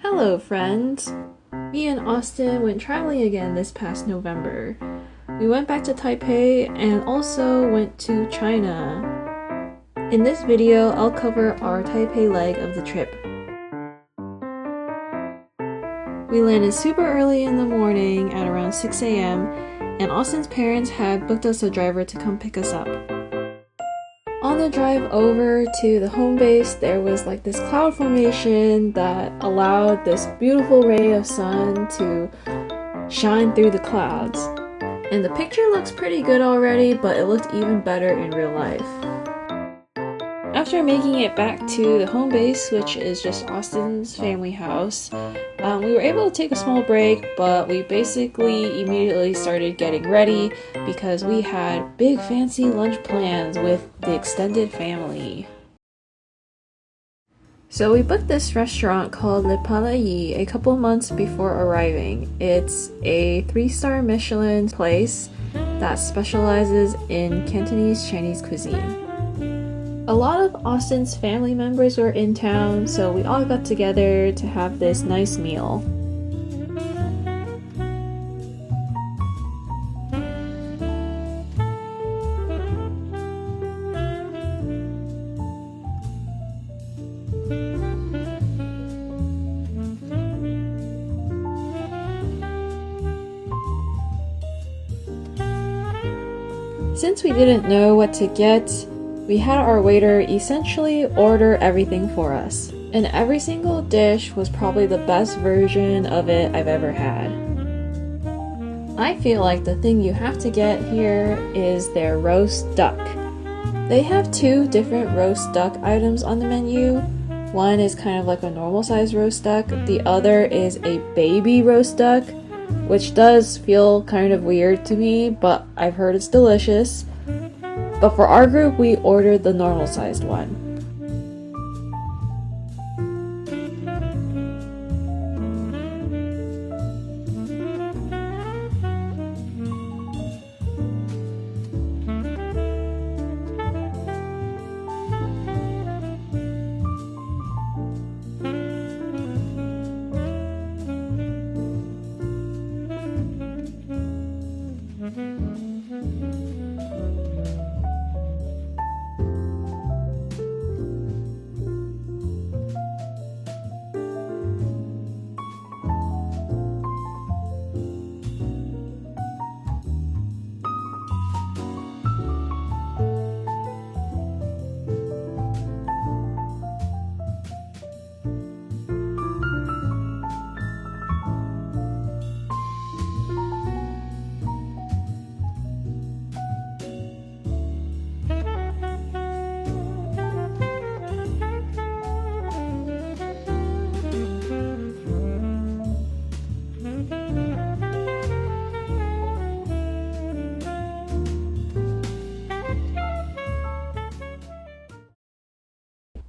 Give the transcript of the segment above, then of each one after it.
Hello, friends! Me and Austin went traveling again this past November. We went back to Taipei and also went to China. In this video, I'll cover our Taipei leg of the trip. We landed super early in the morning at around 6 a.m. and Austin's parents had booked us a driver to come pick us up. On the drive over to the home base, there was like this cloud formation that allowed this beautiful ray of sun to shine through the clouds. And the picture looks pretty good already, but it looked even better in real life. After making it back to the home base, which is just Austin's family house, we were able to take a small break, but we basically immediately started getting ready because we had big fancy lunch plans with the extended family. So we booked this restaurant called Le Palais a couple months before arriving. It's a 3-star Michelin place that specializes in Cantonese Chinese cuisine. A lot of Austin's family members were in town, so we all got together to have this nice meal. Since we didn't know what to get, we had our waiter essentially order everything for us, and every single dish was probably the best version of it I've ever had. I feel like the thing you have to get here is their roast duck. They have 2 different roast duck items on the menu. One is kind of like a normal size roast duck, the other is a baby roast duck, which does feel kind of weird to me, but I've heard it's delicious. But for our group, we ordered the normal sized one.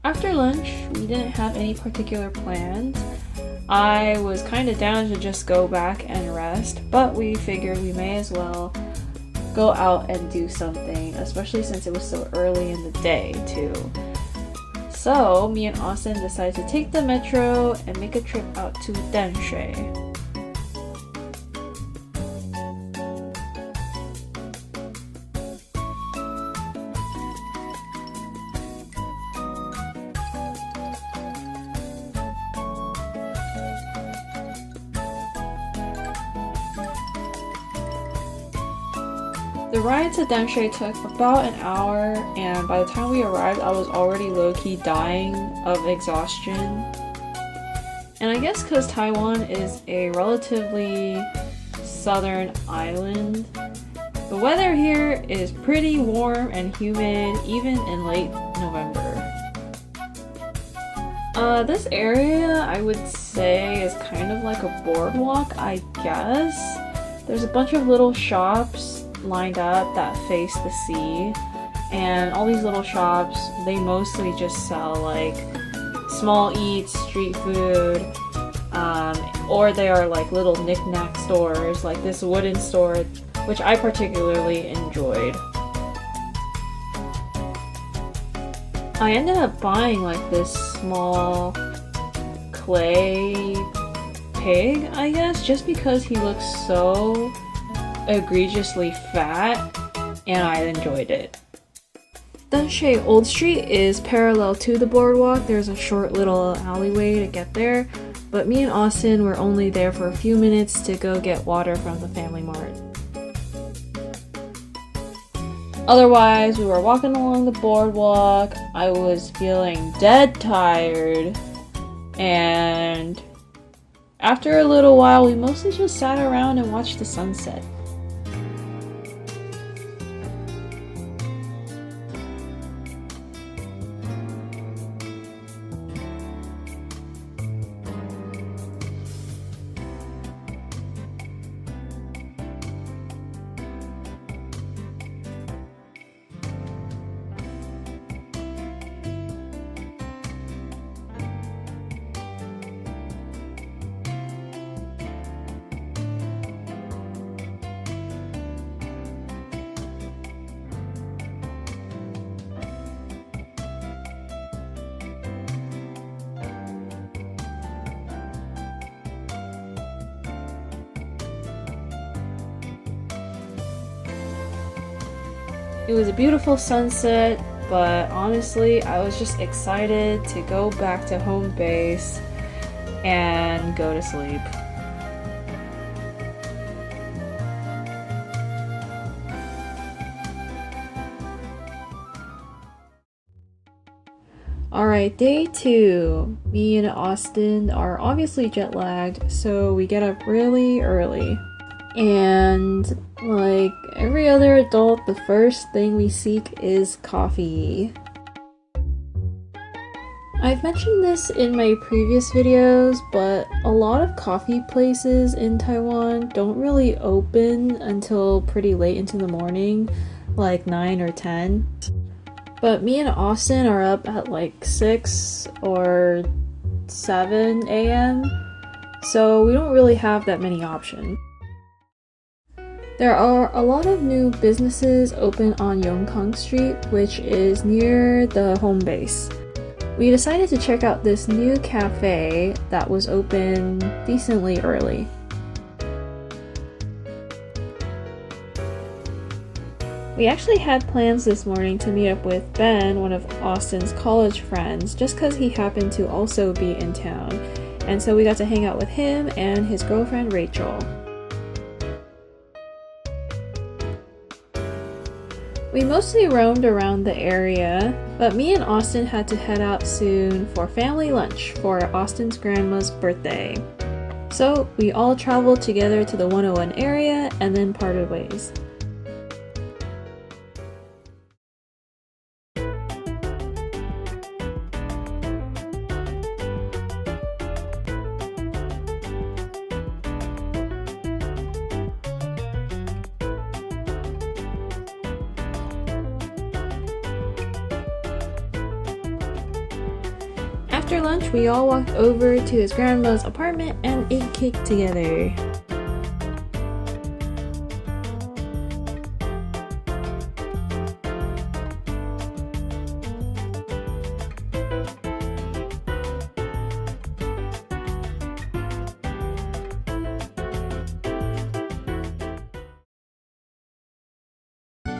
After lunch, we didn't have any particular plans. I was kind of down to just go back and rest, but we figured we may as well go out and do something, especially since it was so early in the day too. So me and Austin decided to take the metro and make a trip out to davinci. The ride to davinci took about an hour, and by the time we arrived, I was already low-key dying of exhaustion. And I guess because Taiwan is a relatively southern island, the weather here is pretty warm and humid even in late November. This area I would say is kind of like a boardwalk, I guess. There's a bunch of little shops lined up that face the sea, and all these little shops, they mostly just sell like small eats, street food, or they are like little knick-knack stores, like this wooden store, which I particularly enjoyed. I ended up buying like this small clay pig, I guess, just because he looks so egregiously fat, and I enjoyed it. Davinci Old Street is parallel to the boardwalk. There's a short little alleyway to get there, but me and Austin were only there for a few minutes to go get water from the Family Mart. Otherwise, we were walking along the boardwalk. I was feeling dead tired, and after a little while, we mostly just sat around and watched the sunset. It was a beautiful sunset, but honestly, I was just excited to go back to home base and go to sleep. Alright, day 2. Me and Austin are obviously jet lagged, so we get up really early. And like every other adult, the first thing we seek is coffee. I've mentioned this in my previous videos, but a lot of coffee places in Taiwan don't really open until pretty late into the morning, like 9 or 10. But me and Austin are up at like 6 or 7 a.m., so we don't really have that many options. There are a lot of new businesses open on Yongkang Street, which is near the home base. We decided to check out this new cafe that was open decently early. We actually had plans this morning to meet up with Ben, one of Austin's college friends, just because he happened to also be in town, and so we got to hang out with him and his girlfriend Rachel. We mostly roamed around the area, but me and Austin had to head out soon for family lunch for Austin's grandma's birthday. So we all traveled together to the 101 area and then parted ways. After lunch, we all walked over to his grandma's apartment and ate cake together.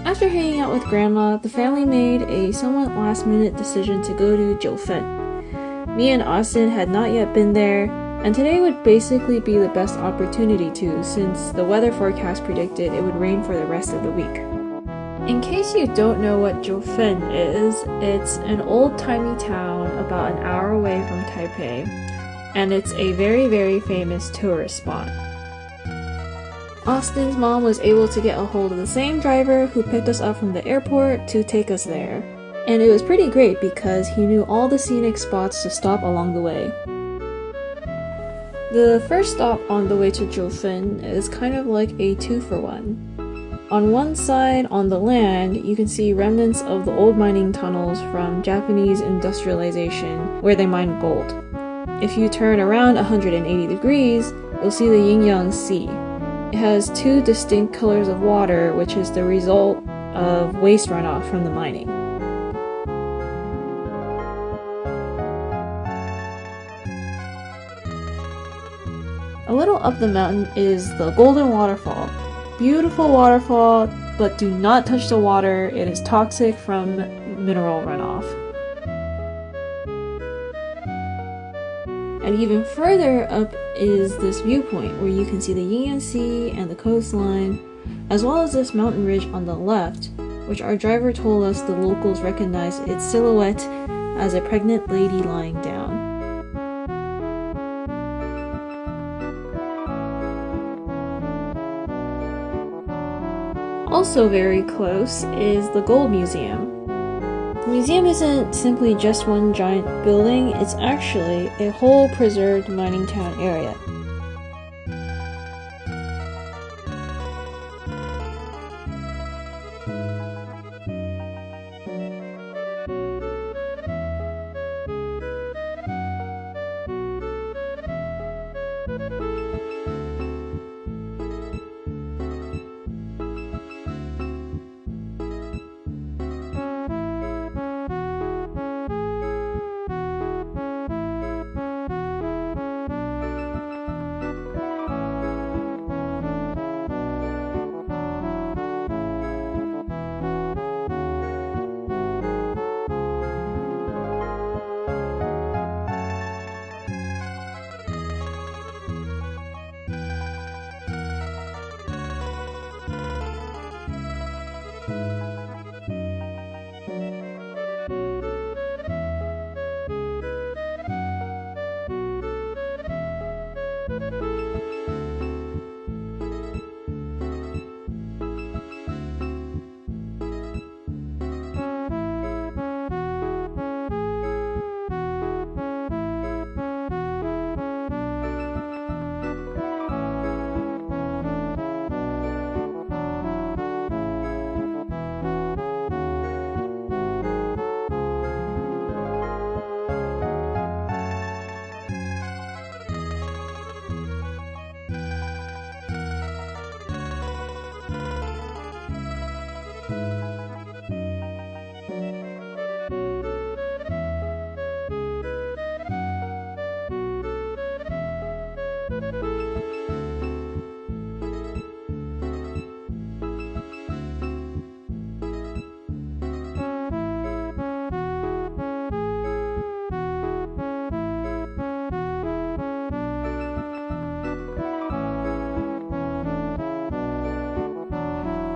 After hanging out with Grandma, the family made a somewhat last-minute decision to go to Jiufen. Me and Austin had not yet been there, and today would basically be the best opportunity to, since the weather forecast predicted it would rain for the rest of the week. In case you don't know what Jiufen is, it's an old-timey town about an hour away from Taipei, and it's a very, very famous tourist spot. Austin's mom was able to get a hold of the same driver who picked us up from the airport to take us there. And it was pretty great because he knew all the scenic spots to stop along the way. The first stop on the way to Jiufen is kind of like a 2-for-1. On one side, on the land, you can see remnants of the old mining tunnels from Japanese industrialization where they mined gold. If you turn around 180 degrees, you'll see the Yin-Yang Sea. It has 2 distinct colors of water, which is the result of waste runoff from the mining. A little up the mountain is the Golden Waterfall. Beautiful waterfall, but do not touch the water. It is toxic from mineral runoff. And even further up is this viewpoint where you can see the Yingyan Sea and the coastline, as well as this mountain ridge on the left, which our driver told us the locals recognize its silhouette as a pregnant lady lying down. Also very close is the Gold Museum. The museum isn't simply just one giant building, it's actually a whole preserved mining town area.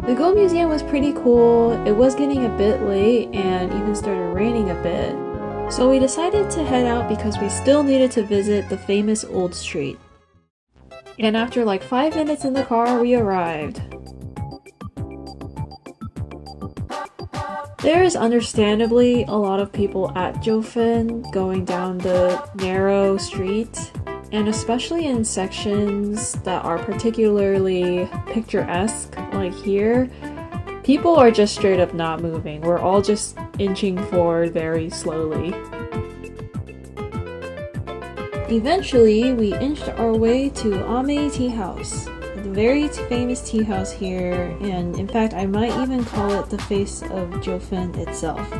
The Gold Museum was pretty cool. It was getting a bit late and even started raining a bit. So we decided to head out because we still needed to visit the famous Old Street. And after like 5 minutes in the car, we arrived. There is understandably a lot of people at Jiufen going down the narrow street, and especially in sections that are particularly picturesque, like here, people are just straight up not moving. We're all just inching forward very slowly. Eventually, we inched our way to Ame Tea House, the very famous tea house here, and in fact I might even call it the face of Jiufen itself.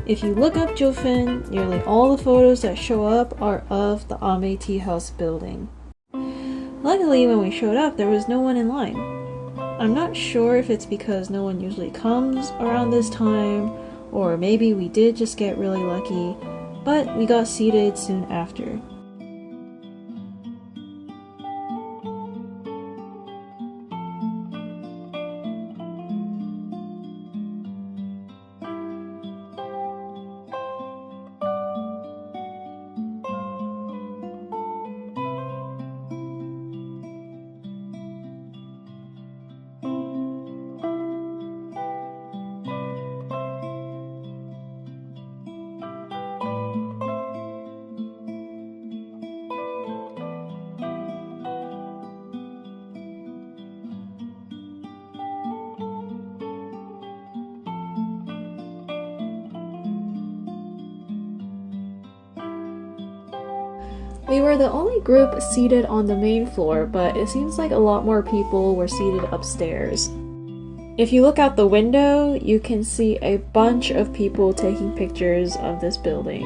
If you look up Jiufen, nearly all the photos that show up are of the Ame Tea House building. Luckily, when we showed up, there was no one in line. I'm not sure if it's because no one usually comes around this time, or maybe we did just get really lucky, but we got seated soon after. We were the only group seated on the main floor, but it seems like a lot more people were seated upstairs. If you look out the window, you can see a bunch of people taking pictures of this building.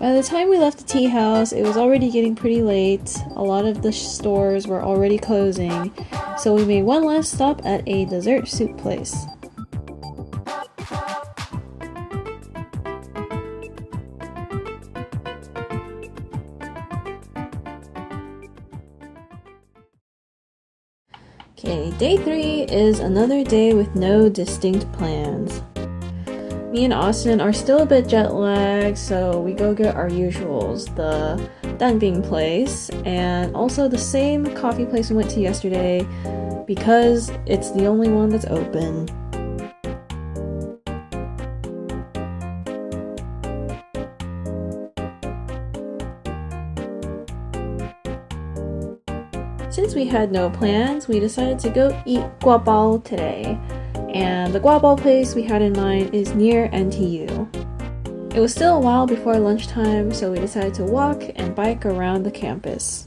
By the time we left the tea house, it was already getting pretty late. A lot of the stores were already closing, so we made one last stop at a dessert soup place. Okay, day 3 is another day with no distinct plans. Me and Austin are still a bit jet lagged, so we go get our usuals, the davinci place, and also the same coffee place we went to yesterday because it's the only one that's open. Since we had no plans, we decided to go eat guabao today. And the guabao place we had in mind is near NTU. It was still a while before lunchtime, so we decided to walk and bike around the campus.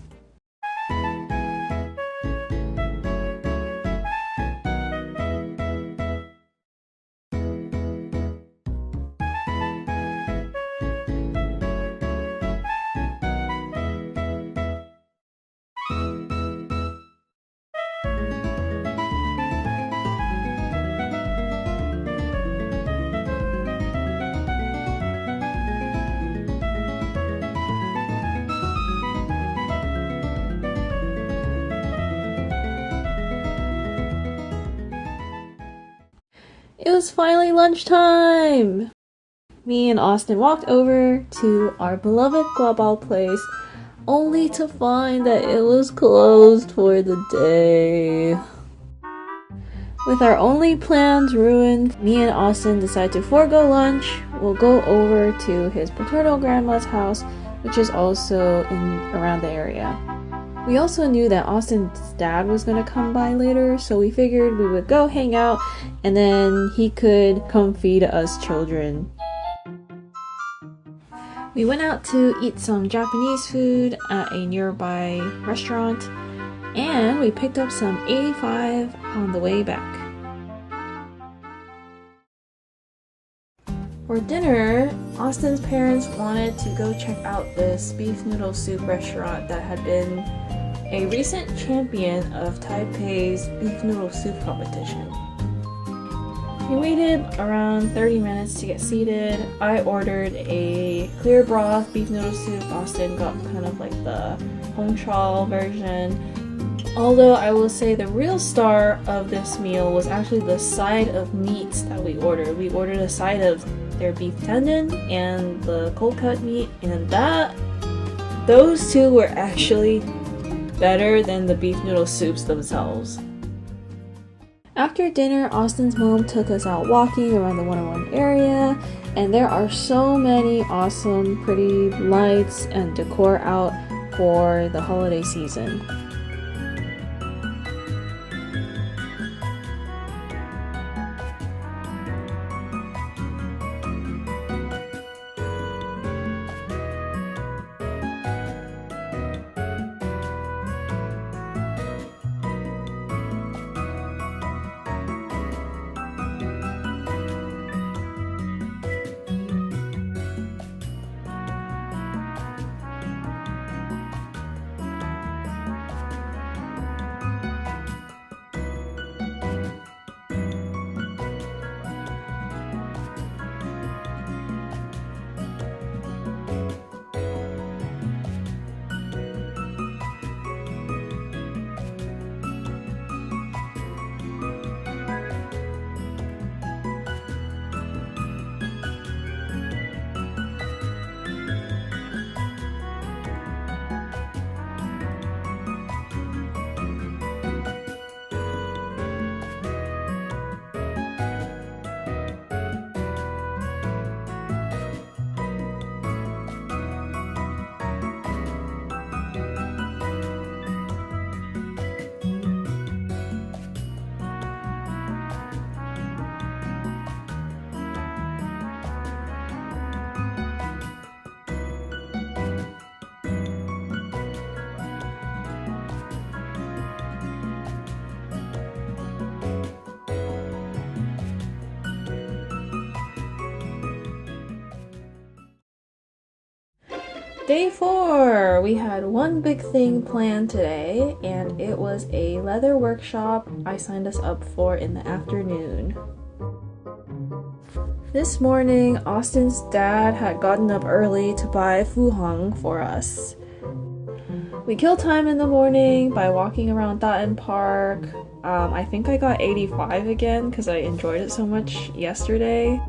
It was finally lunchtime! Me and Austin walked over to our beloved guabao place, only to find that it was closed for the day. With our only plans ruined, me and Austin decided to forego lunch. We'll go over to his paternal grandma's house, which is also around the area. We also knew that Austin's dad was gonna come by later, so we figured we would go hang out and then he could come feed us children. We went out to eat some Japanese food at a nearby restaurant, and we picked up some 85 on the way back. For dinner, Austin's parents wanted to go check out this beef noodle soup restaurant that had been a recent champion of Taipei's beef noodle soup competition. We waited around 30 minutes to get seated. I ordered a clear broth beef noodle soup. Austin got kind of like the hong chao version. Although I will say the real star of this meal was actually the side of meats that we ordered. We ordered a side of their beef tendon and the cold cut meat, and those two were actually better than the beef noodle soups themselves. After dinner, Austin's mom took us out walking around the 101 area, and there are so many awesome pretty lights and decor out for the holiday season. Day 4! We had one big thing planned today, and it was a leather workshop I signed us up for in the afternoon. This morning, Austin's dad had gotten up early to buy fuhang for us. We killed time in the morning by walking around Davinci Park. I think I got 85 again because I enjoyed it so much yesterday.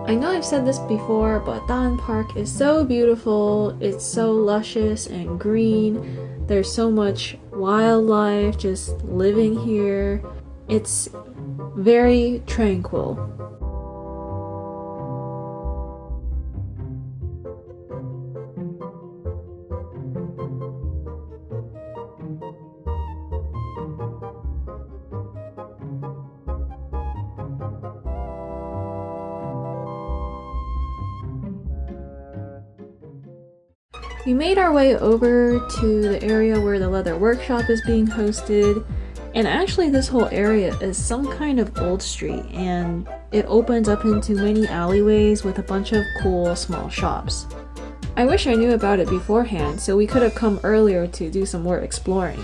I know I've said this before, but Davinci Park is so beautiful. It's so luscious and green. There's so much wildlife just living here. It's very tranquil. We made our way over to the area where the leather workshop is being hosted, and actually this whole area is some kind of old street, and it opens up into many alleyways with a bunch of cool small shops. I wish I knew about it beforehand, so we could have come earlier to do some more exploring.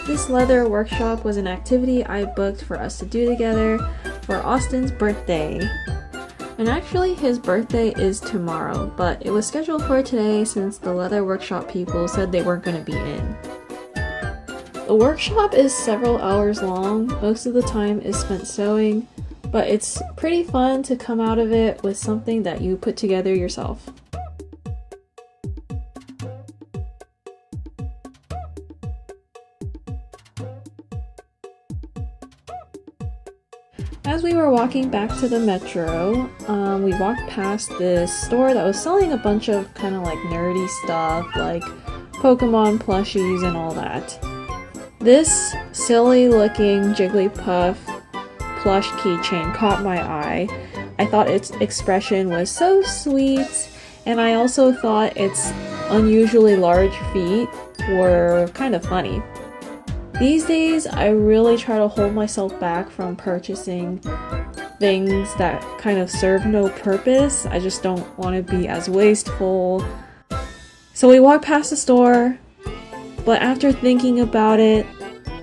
This leather workshop was an activity I booked for us to do together for Austin's birthday. And actually his birthday is tomorrow, but it was scheduled for today since the leather workshop people said they weren't going to be in. The workshop is several hours long, most of the time is spent sewing, but it's pretty fun to come out of it with something that you put together yourself. As we were walking back to the metro, we walked past this store that was selling a bunch of kind of like nerdy stuff, like Pokemon plushies and all that. This silly looking Jigglypuff plush keychain caught my eye. I thought its expression was so sweet, and I also thought its unusually large feet were kind of funny. These days, I really try to hold myself back from purchasing things that kind of serve no purpose. I just don't want to be as wasteful. So we walked past the store, but after thinking about it,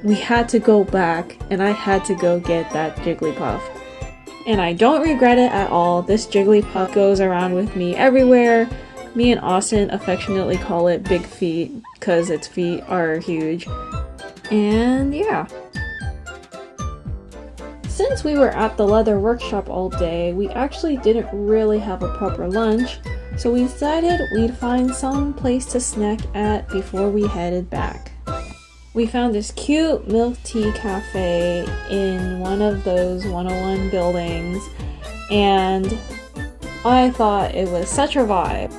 we had to go back and I had to go get that Jigglypuff. And I don't regret it at all. This Jigglypuff goes around with me everywhere. Me and Austin affectionately call it Big Feet because its feet are huge. And yeah. Since we were at the leather workshop all day, we actually didn't really have a proper lunch, so we decided we'd find some place to snack at before we headed back. We found this cute milk tea cafe in one of those 101 buildings, and I thought it was such a vibe.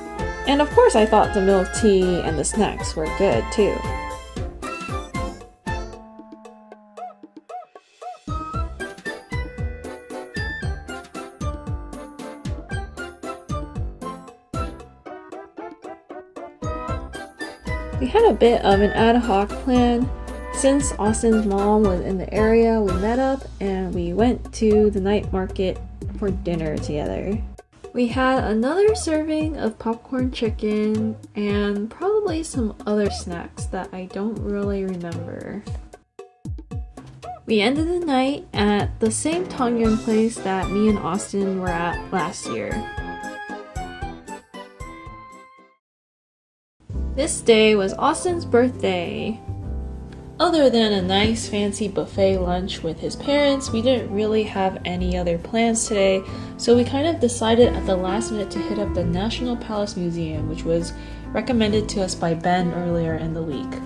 And of course I thought the milk tea and the snacks were good too. We had a bit of an ad hoc plan. Since Austin's mom was in the area, we met up and we went to the night market for dinner together. We had another serving of popcorn chicken and probably some other snacks that I don't really remember. We ended the night at the same Tongyun place that me and Austin were at last year. This day was Austin's birthday. Other than a nice fancy buffet lunch with his parents, we didn't really have any other plans today, so we kind of decided at the last minute to hit up the National Palace Museum, which was recommended to us by Ben earlier in the week.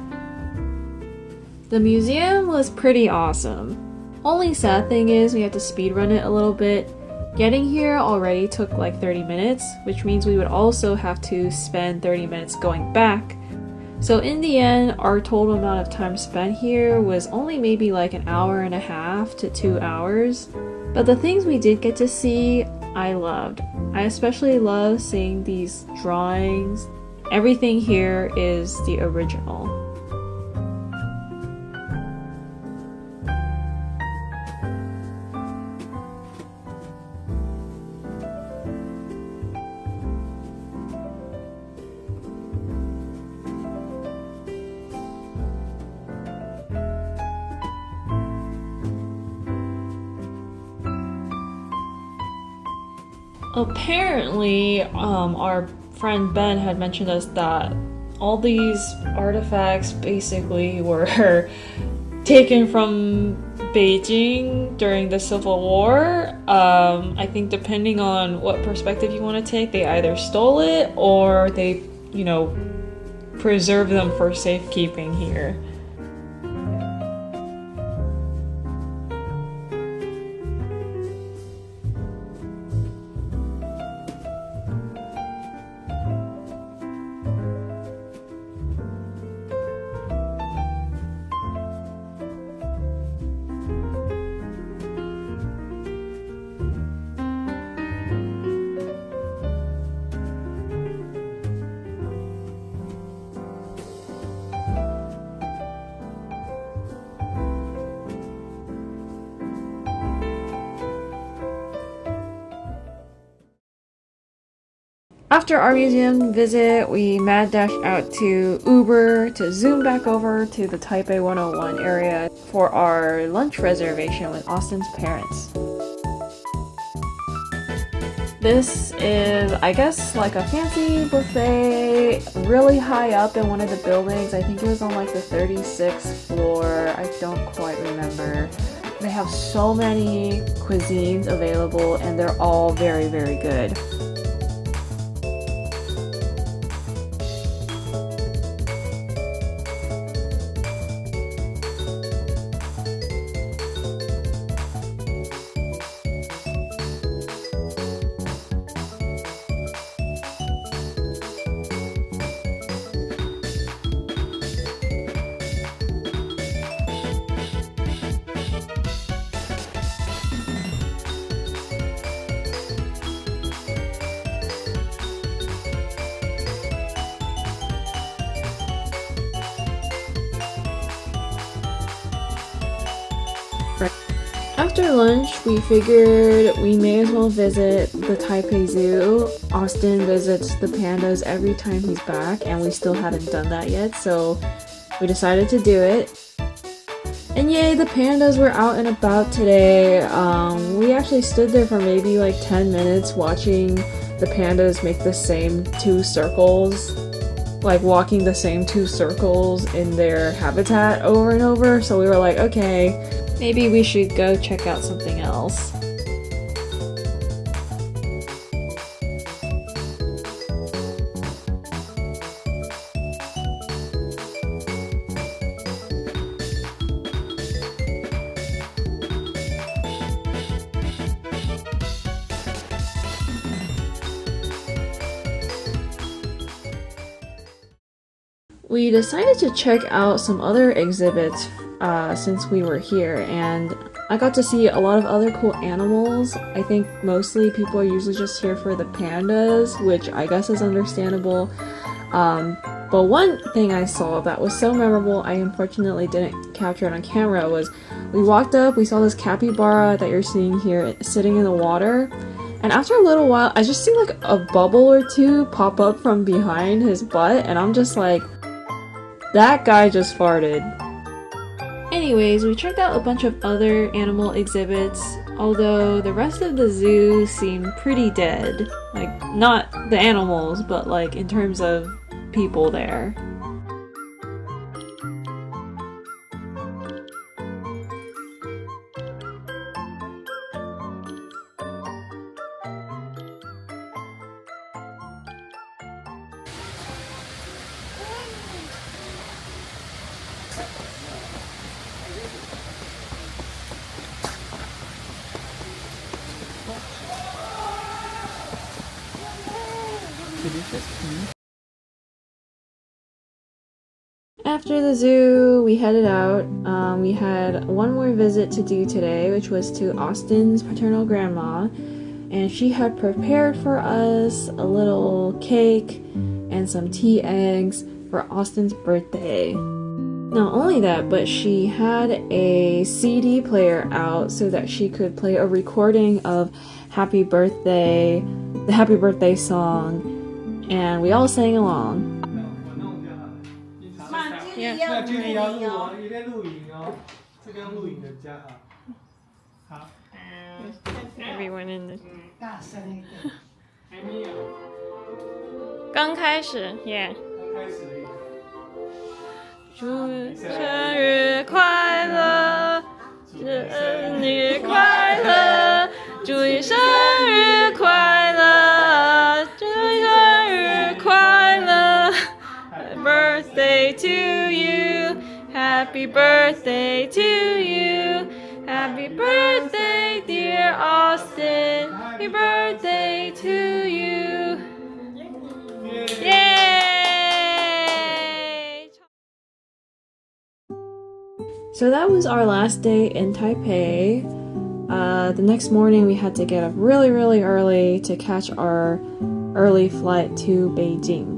The museum was pretty awesome. Only sad thing is we had to speedrun it a little bit. Getting here already took like 30 minutes, which means we would also have to spend 30 minutes going back. So in the end, our total amount of time spent here was only maybe like an hour and a half to 2 hours. But the things we did get to see, I loved. I especially love seeing these drawings Everything here is the original. Apparently, our friend Ben had mentioned us that all these artifacts basically were taken from Beijing during the Civil War. I think depending on what perspective you want to take, they either stole it or they, preserve them for safekeeping here. After our museum visit, we mad dashed out to Uber to zoom back over to the Taipei 101 area for our lunch reservation with Austin's parents. This is, I guess, like a fancy buffet really high up in one of the buildings. I think it was on like the 36th floor. I don't quite remember. They have so many cuisines available and they're all very, very good. After lunch, we figured we may as well visit the Taipei Zoo. Austin visits the pandas every time he's back, and we still hadn't done that yet, so we decided to do it. And yay, the pandas were out and about today. We actually stood there for maybe like 10 minutes watching the pandas make the same 2 circles, like walking the same 2 circles in their habitat over and over, so we were like, okay, maybe we should go check out something else. We decided to check out some other exhibits since we were here, and I got to see a lot of other cool animals. I think mostly people are usually just here for the pandas, which I guess is understandable. But one thing I saw that was so memorable, I unfortunately didn't capture it on camera, was we walked up, we saw this capybara that you're seeing here sitting in the water, and after a little while I just see like a bubble or two pop up from behind his butt, and I'm just like, that guy just farted. Anyways, we checked out a bunch of other animal exhibits, although the rest of the zoo seemed pretty dead. Like, not the animals, but like in terms of people there. After the zoo, we headed out. We had one more visit to do today, which was to Austin's paternal grandma, and she had prepared for us a little cake and some tea eggs for Austin's birthday. Not only that, but she had a CD player out so that she could play a recording of Happy Birthday, the Happy Birthday song, and we all sang along. Yeah. Everyone in the 刚开始 yeah 祝生日快乐生日快乐祝你生日快乐祝你生日快乐 Happy birthday to you Happy birthday to you Happy birthday dear Austin Happy birthday to you Yay! So that was our last day in Taipei. The next morning we had to get up really early to catch our early flight to Beijing.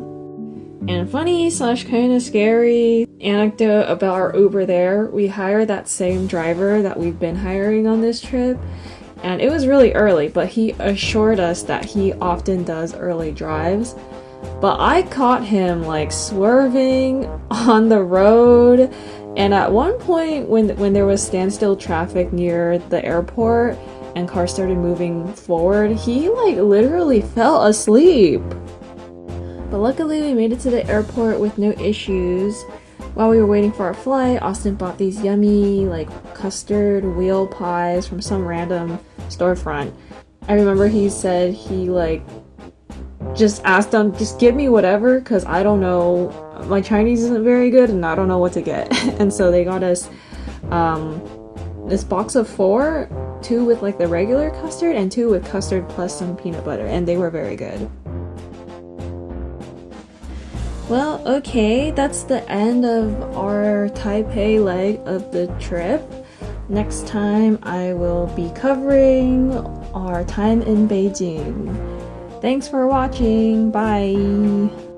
And funny / kind of scary anecdote about our Uber there, we hired that same driver that we've been hiring on this trip, and it was really early, but he assured us that he often does early drives. But I caught him like swerving on the road, and at one point when there was standstill traffic near the airport and cars started moving forward, he like literally fell asleep. But luckily we made it to the airport with no issues. While we were waiting for our flight, Austin bought these yummy like custard wheel pies from some random storefront. I remember he said he like just asked them, just give me whatever, because I don't know, my Chinese isn't very good and I don't know what to get. And so they got us this box of 4, 2 with like the regular custard and 2 with custard plus some peanut butter, and they were very good. Well, okay, that's the end of our Taipei leg of the trip. Next time I will be covering our time in Beijing. Thanks for watching. Bye.